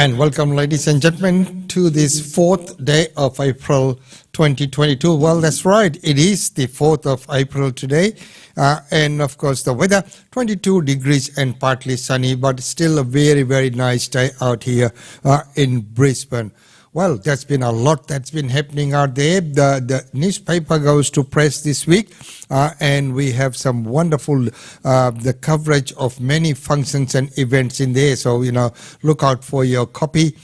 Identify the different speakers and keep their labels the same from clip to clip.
Speaker 1: And welcome, ladies and gentlemen, to this 4th day of April 2022. Well, that's right. It is the 4th of April today. And of course, the weather 22 degrees and partly sunny, but still a very, very nice day out here in Brisbane. Well, there's been a lot that's been happening out there. The newspaper goes to press this week, and we have some wonderful the coverage of many functions and events in there. So, look out for your copy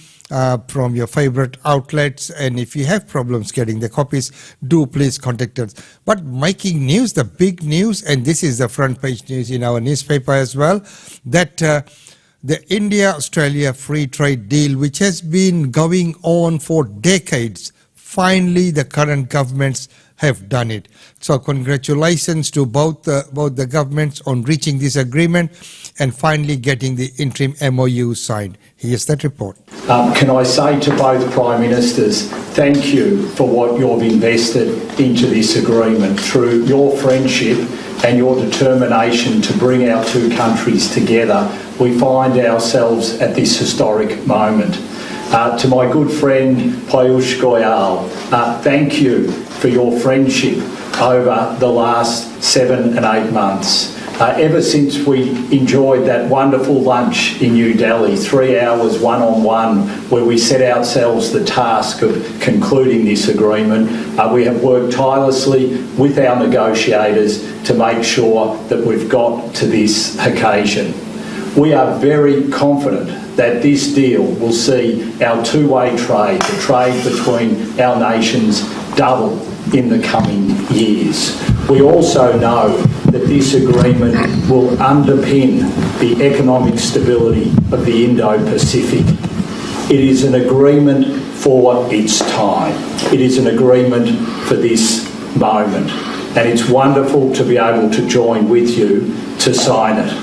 Speaker 1: from your favorite outlets. And if you have problems getting the copies, do please contact us. But making news, the big news, and this is the front page news in our newspaper as well, that the India-Australia free trade deal, which has been going on for decades, finally the current governments have done it. So congratulations to both the governments on reaching this agreement and finally getting the interim MOU signed. Here's that report.
Speaker 2: Can I say to both Prime Ministers, thank you for what you've invested into this agreement through your friendship and your determination to bring our two countries together. We find ourselves at this historic moment. To my good friend Piyush Goyal, thank you for your friendship over the last 7 and 8 months. Ever since we enjoyed that wonderful lunch in New Delhi, 3 hours one-on-one, where we set ourselves the task of concluding this agreement, we have worked tirelessly with our negotiators to make sure that we've got to this occasion. We are very confident that this deal will see our two-way trade, the trade between our nations, double in the coming years. We also know that this agreement will underpin the economic stability of the Indo-Pacific. It is an agreement for its time. It is an agreement for this moment. And it's wonderful to be able to join with you to sign it.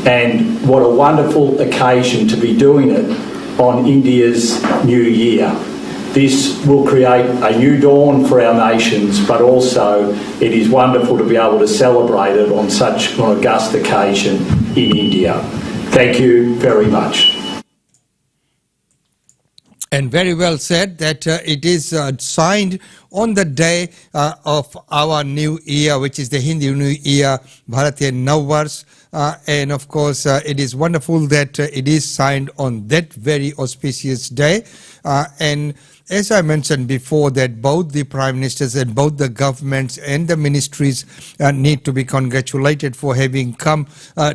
Speaker 2: And what a wonderful occasion to be doing it on India's New Year. This will create a new dawn for our nations, but also it is wonderful to be able to celebrate it on such an august occasion in India. Thank you very much.
Speaker 1: And very well said that it is signed on the day of our new year, which is the Hindu New Year, Bharatiya Navvars. And of course, it is wonderful that it is signed on that very auspicious day. And as I mentioned before, that both the Prime Ministers and both the governments and the ministries need to be congratulated for having come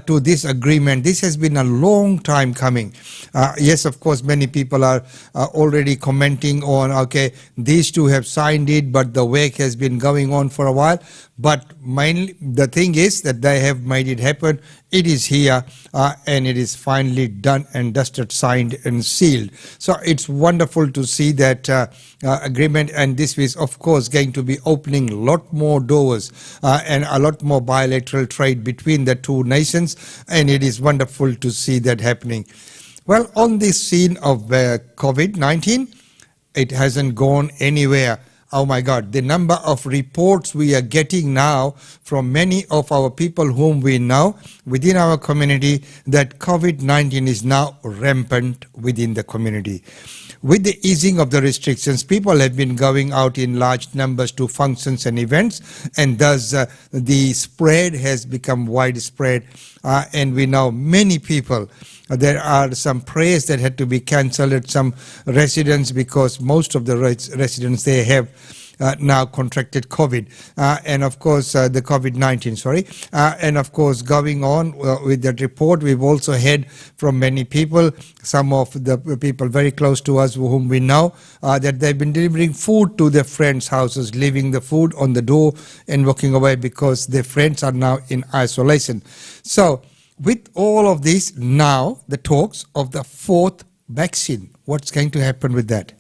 Speaker 1: to this agreement. This has been a long time coming. Yes, of course, many people are already commenting on, okay, these two have signed it, but the work has been going on for a while. But mainly, the thing is that they have made it happen. It is here and it is finally done and dusted, signed and sealed. So it's wonderful to see that agreement, and this is of course going to be opening a lot more doors and a lot more bilateral trade between the two nations, and it is wonderful to see that happening. Well, on this scene of COVID-19, it hasn't gone anywhere. Oh my God, the number of reports we are getting now from many of our people whom we know within our community that COVID-19 is now rampant within the community. With the easing of the restrictions, people have been going out in large numbers to functions and events, and thus the spread has become widespread. And we know many people, there are some prayers that had to be cancelled at some residents because most of the residents they have now contracted COVID and of course the COVID-19, and of course going on with that report, we've also heard from many people, some of the people very close to us whom we know, that they've been delivering food to their friends' houses, leaving the food on the door and walking away because their friends are now in isolation. So with all of this, now the talks of the 4th vaccine, what's going to happen with that?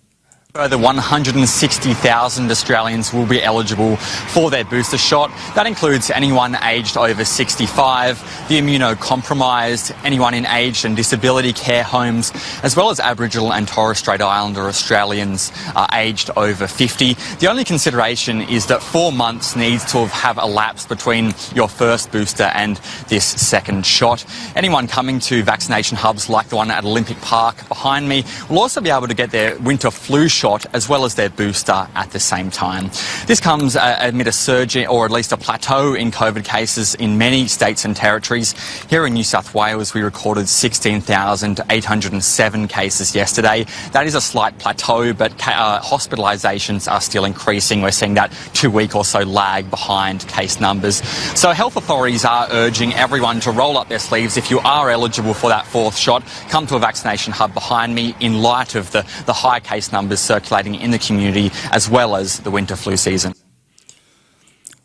Speaker 3: Further 160,000 Australians will be eligible for their booster shot. That includes anyone aged over 65, the immunocompromised, anyone in aged and disability care homes, as well as Aboriginal and Torres Strait Islander Australians aged over 50. The only consideration is that 4 months needs to have elapsed between your first booster and this second shot. Anyone coming to vaccination hubs like the one at Olympic Park behind me will also be able to get their winter flu shot as well as their booster at the same time. This comes amid a surge, or at least a plateau, in COVID cases in many states and territories. Here in New South Wales, we recorded 16,807 cases yesterday. That is a slight plateau, but hospitalisations are still increasing. We're seeing that 2-week or so lag behind case numbers. So health authorities are urging everyone to roll up their sleeves. If you are eligible for that 4th shot, come to a vaccination hub behind me in light of the high case numbers circulating in the community, as well as the winter flu season.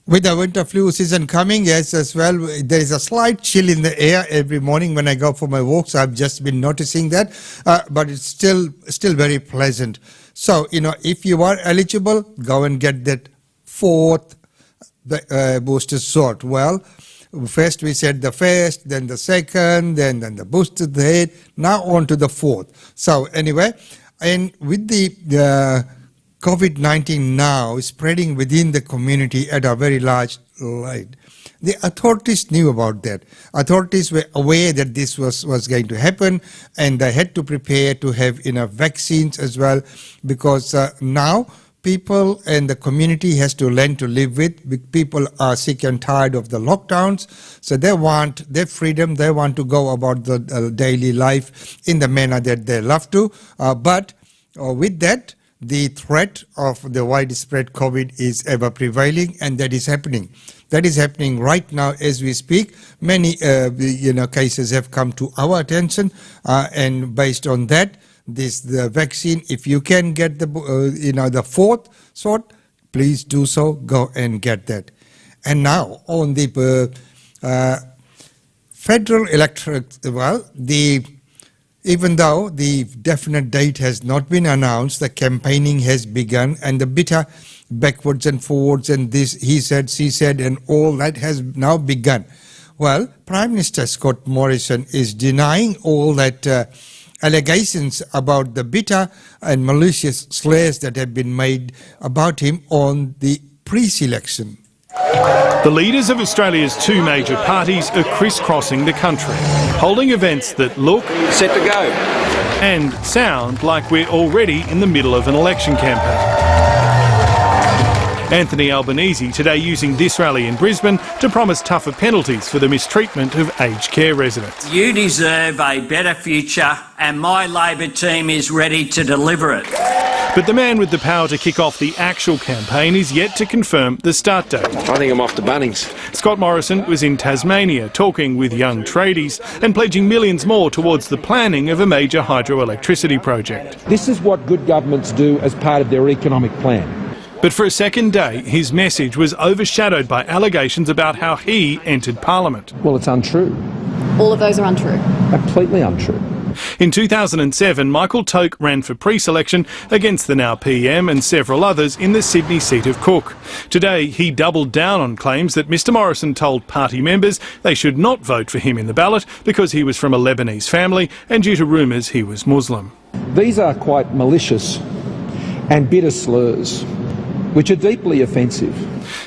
Speaker 1: With the winter flu season coming, yes, as well, there is a slight chill in the air every morning when I go for my walks. I've just been noticing that, but it's still very pleasant. So, if you are eligible, go and get that 4th booster shot. Well, first we said the first, then the second, then the booster, the 8th, now on to the 4th. So anyway, and with the COVID-19 now spreading within the community at a very large rate, the authorities knew about that. Authorities were aware that this was going to happen, and they had to prepare to have enough vaccines as well, because now people and the community has to learn to live with. People are sick and tired of the lockdowns, so they want their freedom. They want to go about the daily life in the manner that they love to. But with that, the threat of the widespread COVID is ever prevailing, and that is happening. That is happening right now as we speak. Many cases have come to our attention, and based on that, the vaccine, if you can get the 4th shot, please do so. Go and get that. And now on the federal electorate, even though the definite date has not been announced, the campaigning has begun, and the bitter backwards and forwards and this he said, she said, and all that has now begun. Well, Prime Minister Scott Morrison is denying all that allegations about the bitter and malicious slurs that have been made about him on the pre-selection.
Speaker 4: The leaders of Australia's 2 major parties are crisscrossing the country, holding events that look,
Speaker 5: set to go,
Speaker 4: and sound like we're already in the middle of an election campaign. Anthony Albanese today using this rally in Brisbane to promise tougher penalties for the mistreatment of aged care residents.
Speaker 6: You deserve a better future, and my Labor team is ready to deliver it.
Speaker 4: But the man with the power to kick off the actual campaign is yet to confirm the start date.
Speaker 5: I think I'm off to Bunnings.
Speaker 4: Scott Morrison was in Tasmania talking with young tradies and pledging millions more towards the planning of a major hydroelectricity project.
Speaker 7: This is what good governments do as part of their economic plan.
Speaker 4: But for a second day, his message was overshadowed by allegations about how he entered Parliament.
Speaker 7: Well, it's untrue.
Speaker 8: All of those are untrue.
Speaker 7: Completely untrue.
Speaker 4: In 2007, Michael Toke ran for pre-selection against the now PM and several others in the Sydney seat of Cook. Today, he doubled down on claims that Mr Morrison told party members they should not vote for him in the ballot because he was from a Lebanese family and due to rumours he was Muslim.
Speaker 7: These are quite malicious and bitter slurs, which are deeply offensive.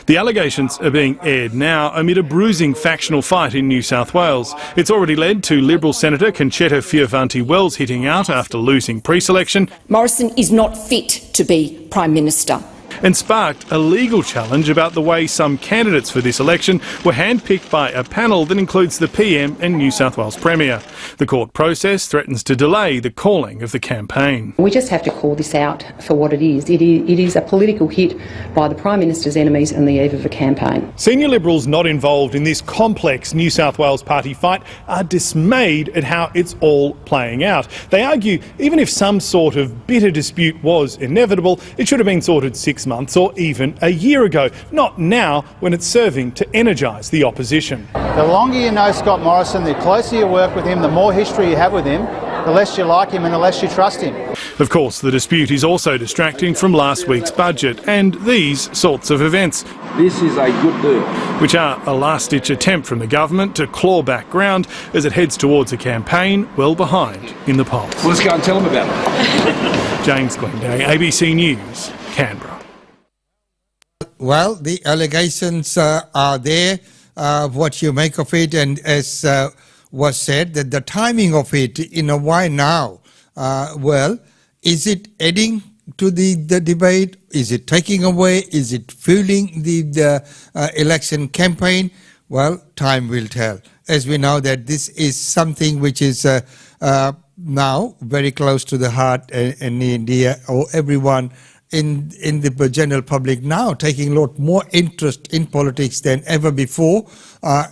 Speaker 4: The allegations are being aired now amid a bruising factional fight in New South Wales. It's already led to Liberal Senator Concetta Fierravanti-Wells hitting out after losing pre-selection.
Speaker 8: Morrison is not fit to be Prime Minister.
Speaker 4: And sparked a legal challenge about the way some candidates for this election were handpicked by a panel that includes the PM and New South Wales Premier. The court process threatens to delay the calling of the campaign.
Speaker 9: We just have to call this out for what it is. It is a political hit by the Prime Minister's enemies on the eve of a campaign.
Speaker 4: Senior Liberals not involved in this complex New South Wales party fight are dismayed at how it's all playing out. They argue even if some sort of bitter dispute was inevitable, it should have been sorted 6 months or even a year ago, not now when it's serving to energise the opposition.
Speaker 10: The longer you know Scott Morrison, the closer you work with him, the more history you have with him, The less you like him and the less you trust him.
Speaker 4: Of course, the dispute is also distracting from last week's budget and these sorts of events,
Speaker 5: This is a good deal.
Speaker 4: which are a last-ditch attempt from the government to claw back ground as it heads towards a campaign well behind in the polls.
Speaker 5: Well, let's go and tell them about it.
Speaker 4: James Glenday, ABC News, Canberra.
Speaker 1: Well, the allegations are there, what you make of it, and as was said, that the timing of it, why now? Well, is it adding to the debate? Is it taking away? Is it fueling the election campaign? Well, time will tell. As we know that this is something which is now very close to the heart and India, or everyone in the general public now taking a lot more interest in politics than ever before,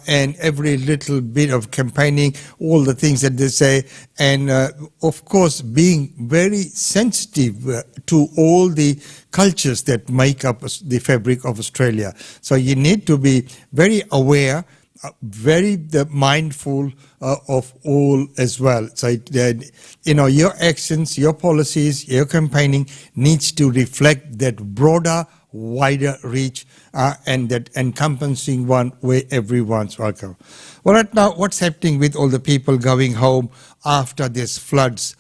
Speaker 1: and every little bit of campaigning, all the things that they say, and of course being very sensitive to all the cultures that make up the fabric of Australia. So you need to be very aware, very mindful of all as well. So your actions, your policies, your campaigning needs to reflect that broader, wider reach, and that encompassing one where everyone's welcome. Well, right now, what's happening with all the people going home after these floods?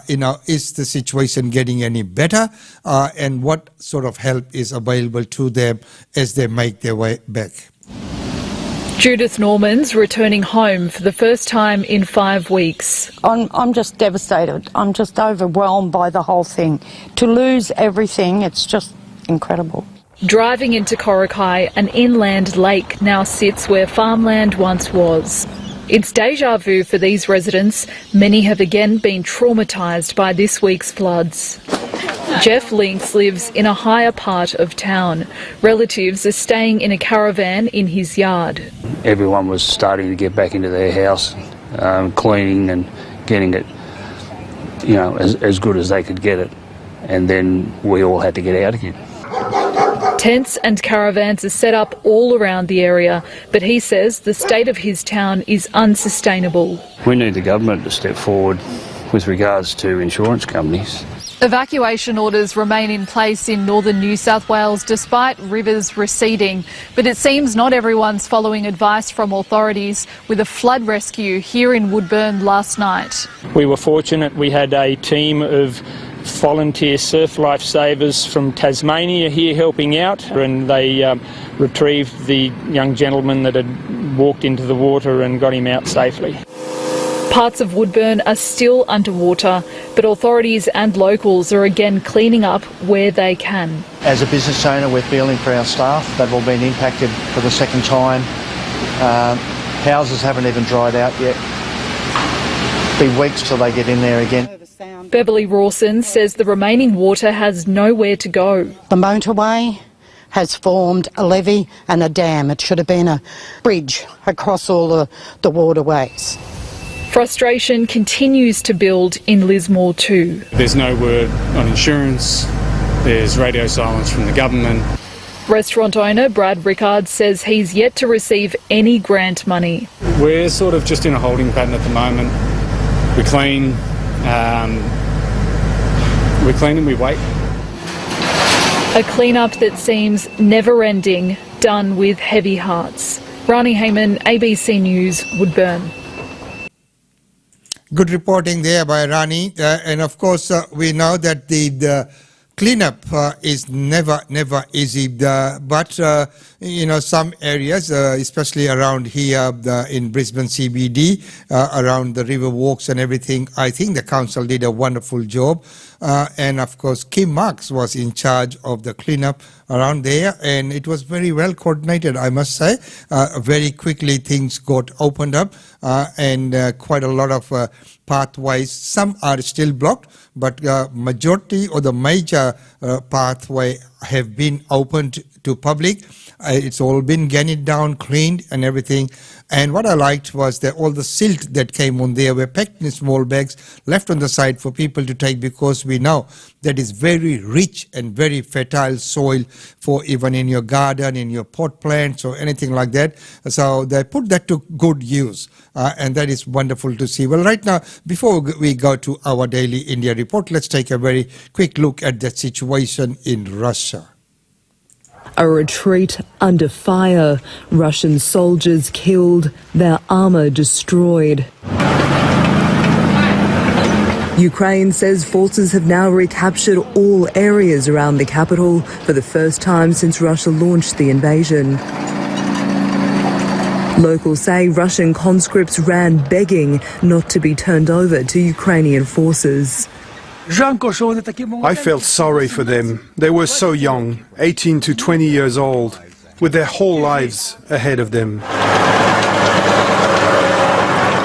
Speaker 1: Is the situation getting any better? And what sort of help is available to them as they make their way back?
Speaker 11: Judith Norman's returning home for the first time in 5 weeks.
Speaker 12: I'm just devastated. I'm just overwhelmed by the whole thing. To lose everything, it's just incredible.
Speaker 11: Driving into Corrokai, an inland lake now sits where farmland once was. It's deja vu for these residents. Many have again been traumatised by this week's floods. Jeff Links lives in a higher part of town. Relatives are staying in a caravan in his yard.
Speaker 13: Everyone was starting to get back into their house, cleaning and getting it, as good as they could get it. And then we all had to get out again.
Speaker 11: Tents and caravans are set up all around the area, but he says the state of his town is unsustainable.
Speaker 13: We need the government to step forward with regards to insurance companies.
Speaker 11: Evacuation orders remain in place in northern New South Wales despite rivers receding, but it seems not everyone's following advice from authorities, with a flood rescue here in Woodburn last night.
Speaker 14: We were fortunate we had a team of volunteer surf lifesavers from Tasmania here helping out, and they retrieved the young gentleman that had walked into the water and got him out safely.
Speaker 11: Parts of Woodburn are still underwater, but authorities and locals are again cleaning up where they can.
Speaker 10: As a business owner, we're feeling for our staff. They've all been impacted for the second time. Houses haven't even dried out yet. It'll be weeks till they get in there again.
Speaker 11: Beverly Rawson says the remaining water has nowhere to go.
Speaker 12: The motorway has formed a levee and a dam. It should have been a bridge across all the waterways.
Speaker 11: Frustration continues to build in Lismore too.
Speaker 15: There's no word on insurance, there's radio silence from the government.
Speaker 11: Restaurant owner Brad Rickard says he's yet to receive any grant money.
Speaker 15: We're sort of just in a holding pattern at the moment. We clean and we wait.
Speaker 11: A clean-up that seems never-ending, done with heavy hearts. Rani Hayman, ABC News, Woodburn.
Speaker 1: Good reporting there by Rani, and of course we know that the cleanup is never easy, but some areas, especially around here in Brisbane CBD, around the river walks and everything, I think the council did a wonderful job, and of course Kim Marks was in charge of the cleanup around there, and it was very well coordinated, I must say. Very quickly things got opened up, and quite a lot of pathways. Some are still blocked, but majority or the major pathway have been opened to public. It's all been ganned down, cleaned and everything. And what I liked was that all the silt that came on there were packed in small bags, left on the side for people to take, because we know that is very rich and very fertile soil for even in your garden, in your pot plants or anything like that. So they put that to good use, and that is wonderful to see. Well, right now, before we go to our daily India report, let's take a very quick look at the situation in Russia.
Speaker 16: A retreat under fire. Russian soldiers killed, their armour destroyed. Ukraine says forces have now recaptured all areas around the capital for the first time since Russia launched the invasion. Locals say Russian conscripts ran begging not to be turned over to Ukrainian forces.
Speaker 17: I felt sorry for them. They were so young, 18 to 20 years old, with their whole lives ahead of them.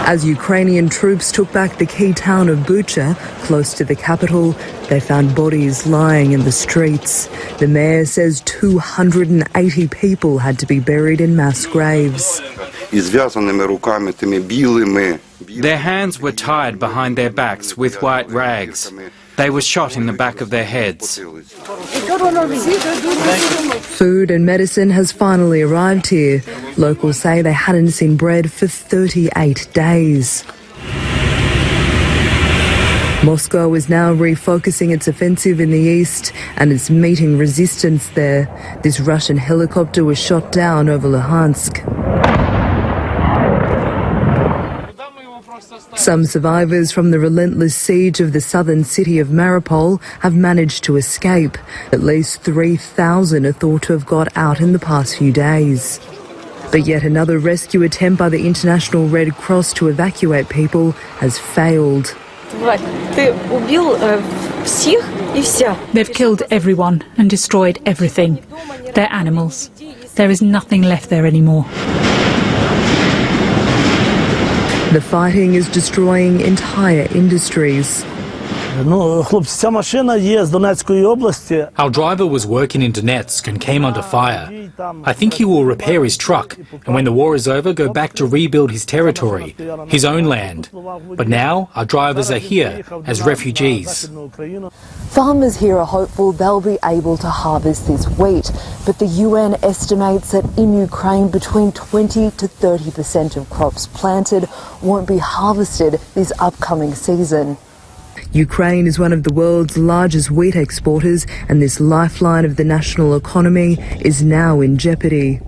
Speaker 16: As Ukrainian troops took back the key town of Bucha, close to the capital, they found bodies lying in the streets. The mayor says 280 people had to be buried in mass graves.
Speaker 18: Their hands were tied behind their backs with white rags. They were shot in the back of their heads.
Speaker 16: Food and medicine has finally arrived here. Locals say they hadn't seen bread for 38 days. Moscow is now refocusing its offensive in the east and is meeting resistance there. This Russian helicopter was shot down over Luhansk. Some survivors from the relentless siege of the southern city of Mariupol have managed to escape. At least 3,000 are thought to have got out in the past few days. But yet another rescue attempt by the International Red Cross to evacuate people has failed.
Speaker 11: They've killed everyone and destroyed everything. They're animals. There is nothing left there anymore.
Speaker 16: The fighting is destroying entire industries.
Speaker 19: Our driver was working in Donetsk and came under fire. I think he will repair his truck and when the war is over go back to rebuild his territory, his own land. But now our drivers are here as refugees.
Speaker 20: Farmers here are hopeful they'll be able to harvest this wheat, but the UN estimates that in Ukraine between 20 to 30% of crops planted won't be harvested this upcoming season.
Speaker 16: Ukraine is one of the world's largest wheat exporters, and this lifeline of the national economy is now in jeopardy.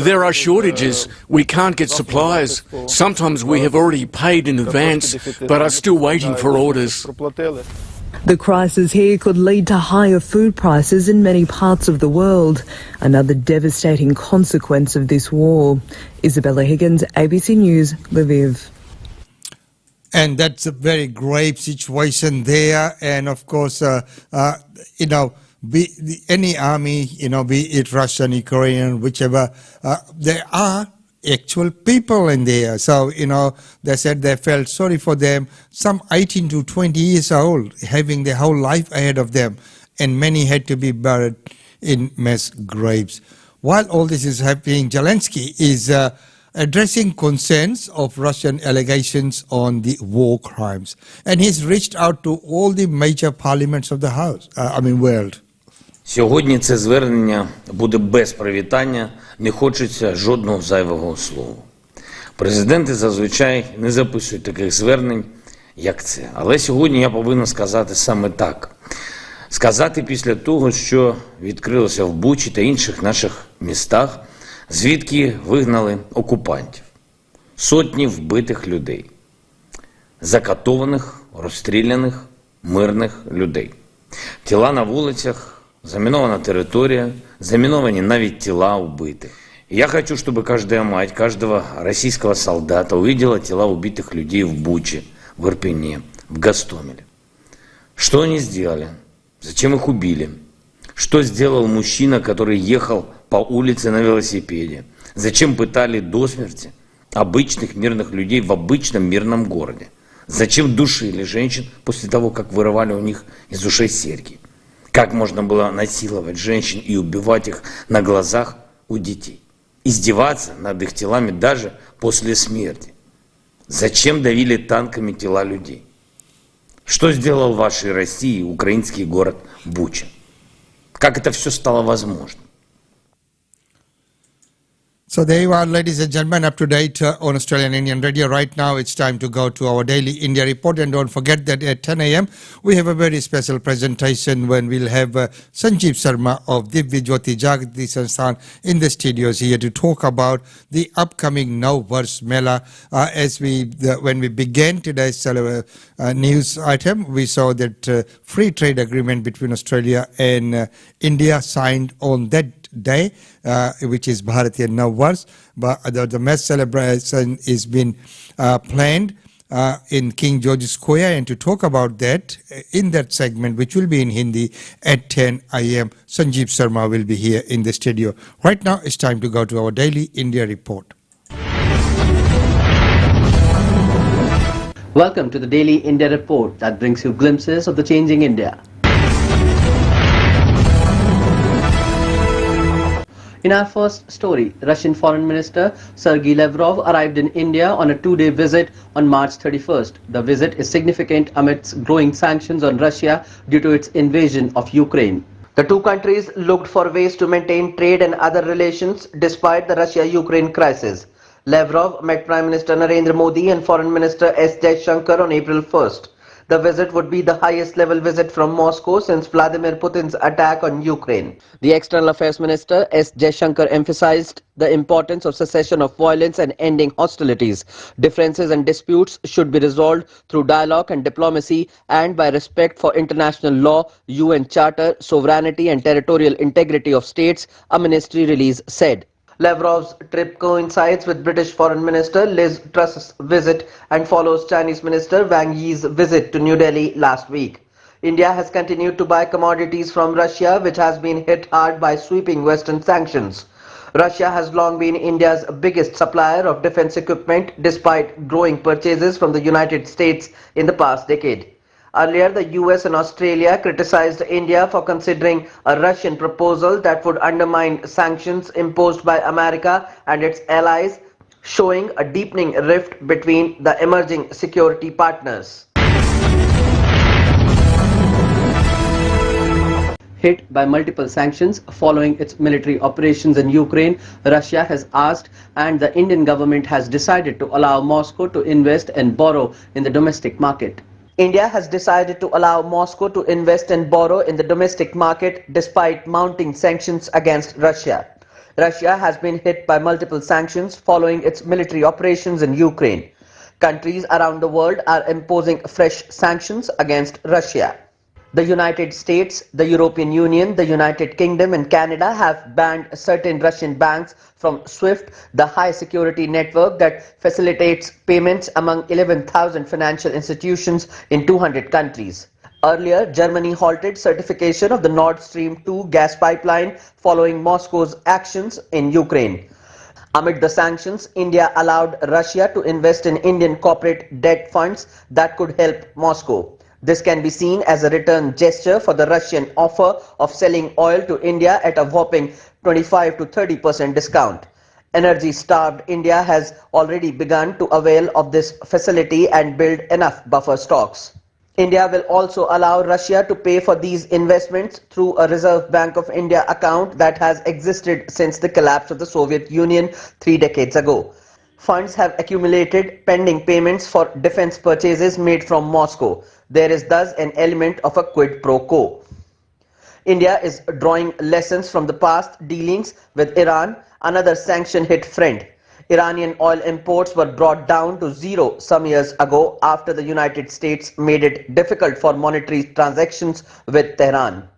Speaker 21: There are shortages. We can't get supplies. Sometimes we have already paid in advance, but are still waiting for orders.
Speaker 16: The crisis here could lead to higher food prices in many parts of the world, another devastating consequence of this war. Isabella Higgins, ABC News, Lviv.
Speaker 1: And that's a very grave situation there. And of course, any army, be it Russian, Ukrainian, whichever, there are actual people in there. So, they said they felt sorry for them. Some 18 to 20 years old, having their whole life ahead of them. And many had to be buried in mass graves. While all this is happening, Zelensky is addressing concerns of Russian allegations on the war crimes. And he's reached out to all the major parliaments of the world.
Speaker 22: Сьогодні це звернення буде без привітання, не хочеться жодного зайвого слова. Президенти зазвичай не записують таких звернень, як це. Але сьогодні я повинен сказати саме так. Сказати після того, що відкрилося в Бучі та інших наших містах, звідки вигнали окупантів. Сотні вбитих людей. Закатованих, розстріляних, мирних людей. Тіла на вулицях, замінована територія, заміновані навіть тіла убитых. Я хочу, чтобы каждая мать, каждого российского солдата увидела тела убитых людей в Буче, в Ирпене, в Гостомеле. Что они сделали? Зачем их убили? Что сделал мужчина, который ехал по улице на велосипеде? Зачем пытали до смерти обычных мирных людей в обычном мирном городе? Зачем душили женщин после того, как вырывали у них из ушей серьги? Как можно было насиловать женщин и убивать их на глазах у детей? Издеваться над их телами даже после смерти? Зачем давили танками тела людей? Что сделал в вашей России украинский город Буча? Как это все стало возможным?
Speaker 1: So there you are, ladies and gentlemen, up to date on Australian Indian Radio. Right now it's time to go to our daily India report, and don't forget that at 10 a.m. we have a very special presentation when we'll have Sanjeev Sharma of Divya Jyoti Jagati Sansthan in the studios here to talk about the upcoming Nav Varsh Mela. When we began today's news item, we saw that free trade agreement between Australia and India signed on that day, which is Bharatiya Nav Varsh. But the mass celebration is been planned in King George's Square, and to talk about that in that segment, which will be in Hindi at 10 a.m., Sanjeev Sharma will be here in the studio. Right now, it's time to go to our daily India report.
Speaker 2: Welcome to the Daily India Report that brings you glimpses of the changing India. In our first story, Russian Foreign Minister Sergei Lavrov arrived in India on a two-day visit on March 31st. The visit is significant amidst growing sanctions on Russia due to its invasion of Ukraine. The two countries looked for ways to maintain trade and other relations despite the Russia-Ukraine crisis. Lavrov met Prime Minister Narendra Modi and Foreign Minister S. Jaishankar on April 1st. The visit would be the highest level visit from Moscow since Vladimir Putin's attack on Ukraine. The External Affairs Minister S. Jaishankar emphasized the importance of cessation of violence and ending hostilities. Differences and disputes should be resolved through dialogue and diplomacy and by respect for international law, UN Charter, sovereignty and territorial integrity of states, a ministry release said. Lavrov's trip coincides with British Foreign Minister Liz Truss's visit and follows Chinese Minister Wang Yi's visit to New Delhi last week. India has continued to buy commodities from Russia, which has been hit hard by sweeping Western sanctions. Russia has long been India's biggest supplier of defense equipment, despite growing purchases from the United States in the past decade. Earlier, the US and Australia criticized India for considering a Russian proposal that would undermine sanctions imposed by America and its allies, showing a deepening rift between the emerging security partners. Hit by multiple sanctions following its military operations in Ukraine, Russia has asked and the Indian government has decided to allow Moscow to invest and borrow in the domestic market. India has decided to allow Moscow to invest and borrow in the domestic market despite mounting sanctions against Russia. Russia has been hit by multiple sanctions following its military operations in Ukraine. Countries around the world are imposing fresh sanctions against Russia. The United States, the European Union, the United Kingdom and Canada have banned certain Russian banks from SWIFT, the high-security network that facilitates payments among 11,000 financial institutions in 200 countries. Earlier, Germany halted certification of the Nord Stream 2 gas pipeline following Moscow's actions in Ukraine. Amid the sanctions, India allowed Russia to invest in Indian corporate debt funds that could help Moscow. This can be seen as a return gesture for the Russian offer of selling oil to India at a whopping 25 to 30% discount. Energy-starved India has already begun to avail of this facility and build enough buffer stocks. India will also allow Russia to pay for these investments through a Reserve Bank of India account that has existed since the collapse of the Soviet Union 3 decades ago. Funds have accumulated pending payments for defense purchases made from Moscow. There is thus an element of a quid pro quo. India is drawing lessons from the past dealings with Iran, another sanction-hit friend. Iranian oil imports were brought down to zero some years ago after the United States made it difficult for monetary transactions with Tehran.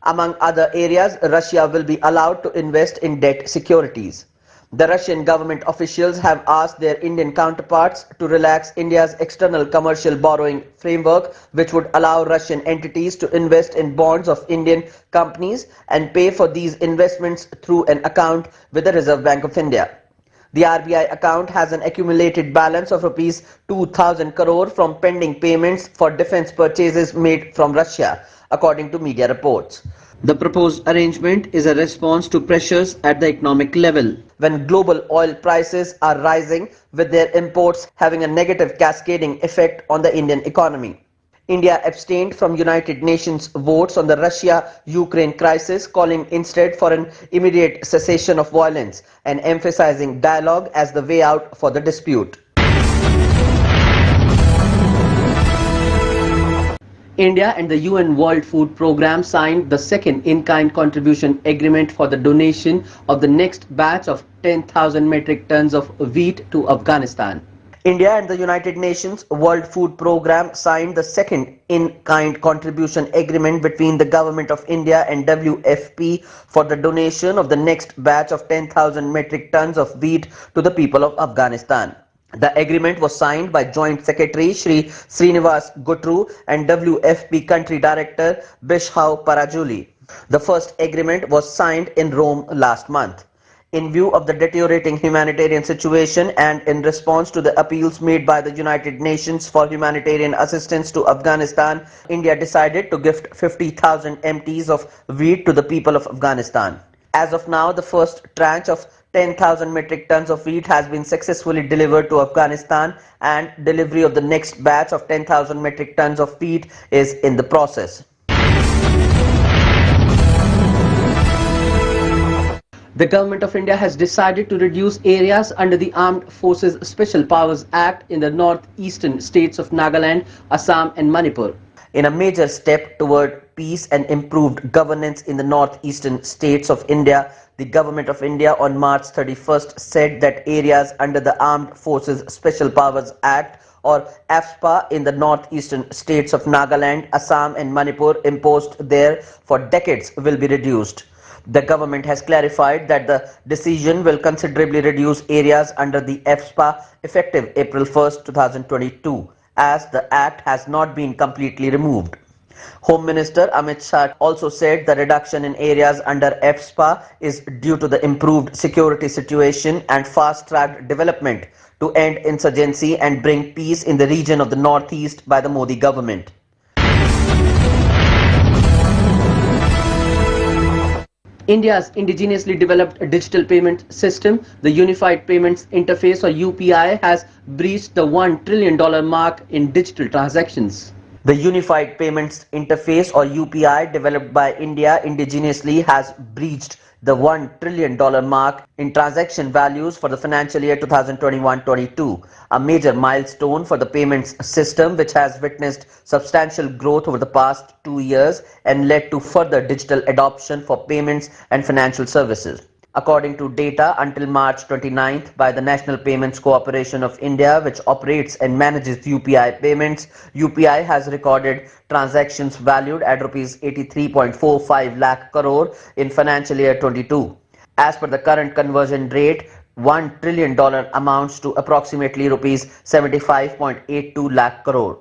Speaker 2: Among other areas, Russia will be allowed to invest in debt securities. The Russian government officials have asked their Indian counterparts to relax India's external commercial borrowing framework, which would allow Russian entities to invest in bonds of Indian companies and pay for these investments through an account with the Reserve Bank of India. The RBI account has an accumulated balance of Rs 2,000 crore from pending payments for defense purchases made from Russia. according to media reports. The proposed arrangement is a response to pressures at the economic level, when global oil prices are rising, with their imports having a negative cascading effect on the Indian economy. India abstained from United Nations votes on the Russia-Ukraine crisis, calling instead for an immediate cessation of violence and emphasizing dialogue as the way out for the dispute. India and the UN World Food Programme signed the second in-kind contribution agreement for the donation of the next batch of 10,000 metric tons of wheat to Afghanistan. India and the United Nations World Food Programme signed the second in-kind contribution agreement between the Government of India and WFP for the donation of the next batch of 10,000 metric tons of wheat to the people of Afghanistan. The agreement was signed by Joint Secretary Shri Srinivas Gutru and WFP Country Director Bishau Parajuli. The first agreement was signed in Rome last month. In view of the deteriorating humanitarian situation and in response to the appeals made by the United Nations for humanitarian assistance to Afghanistan, India decided to gift 50,000 MTs of wheat to the people of Afghanistan. As of now, the first tranche of 10,000 metric tons of wheat has been successfully delivered to Afghanistan, and delivery of the next batch of 10,000 metric tons of wheat is in the process. The Government of India has decided to reduce areas under the Armed Forces Special Powers Act in the northeastern states of Nagaland, Assam and Manipur. In a major step toward peace and improved governance in the northeastern states of India, the Government of India on March 31st said that areas under the Armed Forces Special Powers Act or AFSPA in the northeastern states of Nagaland, Assam and Manipur imposed there for decades will be reduced. The government has clarified that the decision will considerably reduce areas under the AFSPA effective April 1st, 2022, as the act has not been completely removed. Home Minister Amit Shah also said the reduction in areas under AFSPA is due to the improved security situation and fast-tracked development to end insurgency and bring peace in the region of the northeast by the Modi government. India's indigenously developed digital payment system, the Unified Payments Interface or UPI, has breached the $1 trillion mark in digital transactions. The Unified Payments Interface or UPI developed by India indigenously has breached the $1 trillion mark in transaction values for the financial year 2021-22, a major milestone for the payments system which has witnessed substantial growth over the past 2 years and led to further digital adoption for payments and financial services. According to data until March 29th by the National Payments Corporation of India, which operates and manages UPI payments, UPI has recorded transactions valued at Rs 83.45 lakh crore in financial year 22. As per the current conversion rate, $1 trillion amounts to approximately Rs 75.82 lakh crore.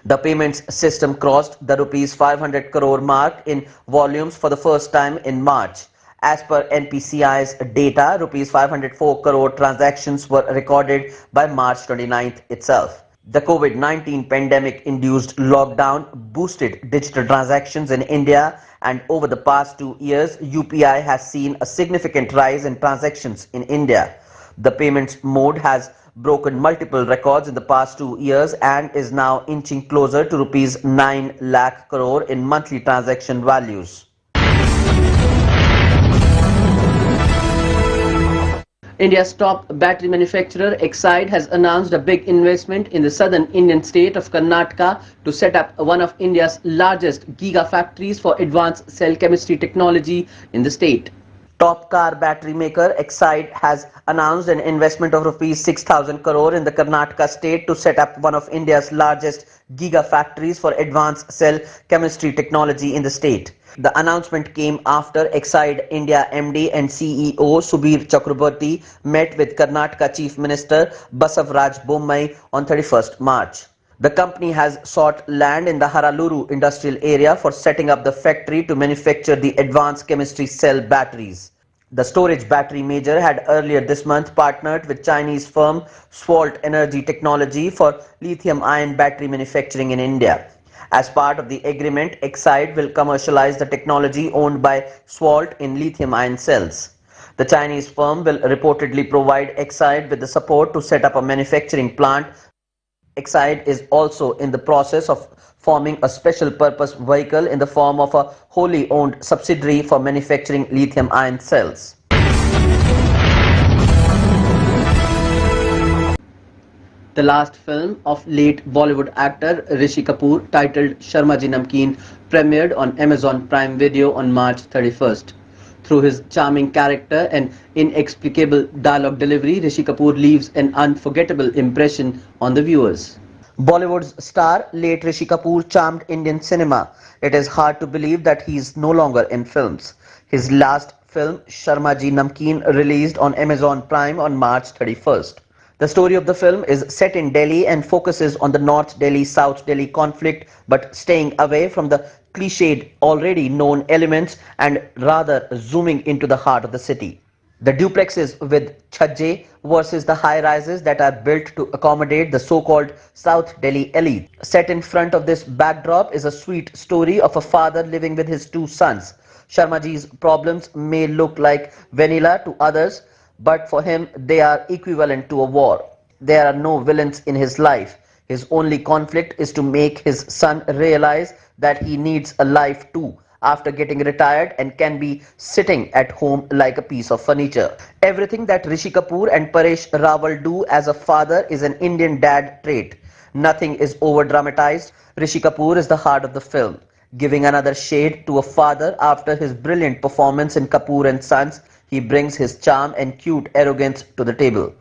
Speaker 2: The payments system crossed the Rs 500 crore mark in volumes for the first time in March. As per NPCI's data, Rs 504 crore transactions were recorded by March 29th itself. The COVID-19 pandemic-induced lockdown boosted digital transactions in India, and over the past 2 years, UPI has seen a significant rise in transactions in India. The payments mode has broken multiple records in the past 2 years and is now inching closer to Rs 9 lakh crore in monthly transaction values. India's top battery manufacturer Exide has announced a big investment in the southern Indian state of Karnataka to set up one of India's largest gigafactories for advanced cell chemistry technology in the state. Top car battery maker Exide has announced an investment of Rs 6,000 crore in the Karnataka state to set up one of India's largest gigafactories for advanced cell chemistry technology in the state. The announcement came after Exide India MD and CEO Subir Chakraborty met with Karnataka Chief Minister Basavaraj Bommai on 31st March. The company has sought land in the Haraluru industrial area for setting up the factory to manufacture the advanced chemistry cell batteries. The storage battery major had earlier this month partnered with Chinese firm Swalt Energy Technology for lithium-ion battery manufacturing in India. As part of the agreement, Exide will commercialize the technology owned by Swalt in lithium-ion cells. The Chinese firm will reportedly provide Exide with the support to set up a manufacturing plant. Exide is also in the process of forming a special purpose vehicle in the form of a wholly owned subsidiary for manufacturing lithium-ion cells. The last film of late Bollywood actor Rishi Kapoor, titled Sharma Ji Namkeen, premiered on Amazon Prime Video on March 31st. Through his charming character and inexplicable dialogue delivery, Rishi Kapoor leaves an unforgettable impression on the viewers. Bollywood's star, late Rishi Kapoor, charmed Indian cinema. It is hard to believe that he is no longer in films. His last film, Sharma Ji Namkeen, released on Amazon Prime on March 31st. The story of the film is set in Delhi and focuses on the North Delhi-South Delhi conflict, but staying away from the cliched, already known elements and rather zooming into the heart of the city. The duplexes with chhajje versus the high-rises that are built to accommodate the so-called South Delhi elite. Set in front of this backdrop is a sweet story of a father living with his two sons. Sharmaji's problems may look like vanilla to others, but for him they are equivalent to a war. There are no villains in his life. His only conflict is to make his son realize that he needs a life too, after getting retired and can be sitting at home like a piece of furniture. Everything that Rishi Kapoor and Paresh Rawal do as a father is an Indian dad trait. Nothing is over-dramatized. Rishi Kapoor is the heart of the film, giving another shade to a father after his brilliant performance in Kapoor and Sons. He brings his charm and cute arrogance to the table.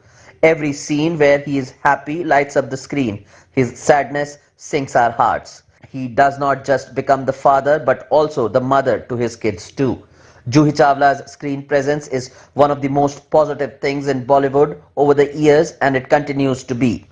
Speaker 2: Every scene where he is happy lights up the screen. His sadness sinks our hearts. He does not just become the father but also the mother to his kids too. Juhi Chawla's screen presence is one of the most positive things in Bollywood over the years, and it continues to be.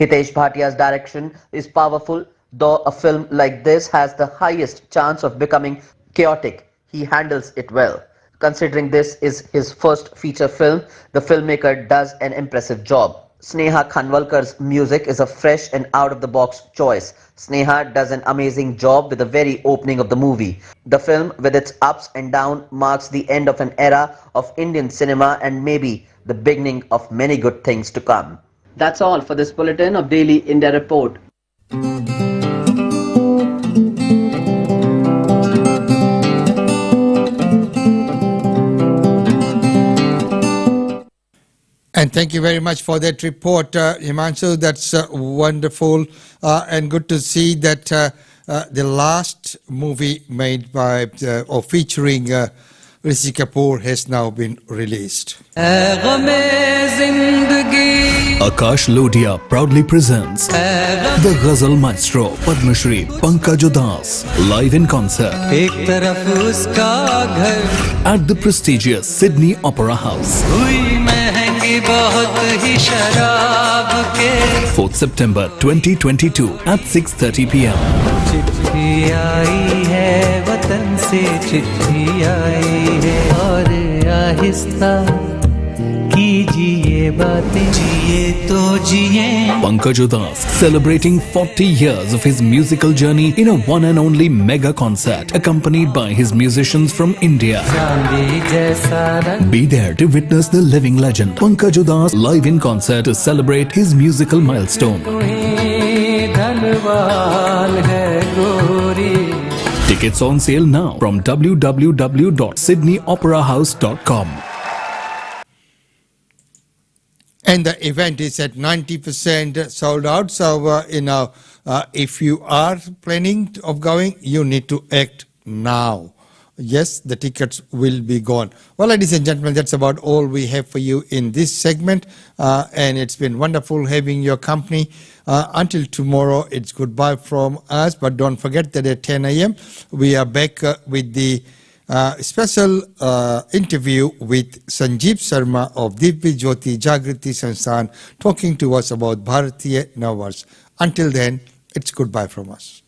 Speaker 2: Hitesh Bhatia's direction is powerful. Though a film like this has the highest chance of becoming chaotic, he handles it well. Considering this is his first feature film, the filmmaker does an impressive job. Sneha Khanwalkar's music is a fresh and out-of-the-box choice. Sneha does an amazing job with the very opening of the movie. The film, with its ups and downs, marks the end of an era of Indian cinema and maybe the beginning of many good things to come. That's all for this bulletin of Daily India Report.
Speaker 1: And thank you very much for that report, Himanshu. That's wonderful and good to see that the last movie made by or featuring Rishi Kapoor has now been released.
Speaker 3: Akash Lodhia proudly presents the Ghazal Maestro Padma Shri Pankaj Udas live in concert at the prestigious Sydney Opera House. 4th September 2022 at 6:30 p.m. Pankaj Udas celebrating 40 years of his musical journey in a one and only mega concert accompanied by his musicians from India. Be there to witness the living legend Pankaj Udas live in concert to celebrate his musical milestone. Tickets on sale now from www.sydneyoperahouse.com.
Speaker 1: And the event is at 90% sold out. So, if you are planning of going, you need to act now. Yes, the tickets will be gone. Well, ladies and gentlemen, that's about all we have for you in this segment. And it's been wonderful having your company. Until tomorrow, it's goodbye from us. But don't forget that at 10 a.m., we are back with the special interview with Sanjeev Sharma of Divya Jyoti Jagriti Sansthan, talking to us about Bharatiya Navvarsh. Until then, it's goodbye from us.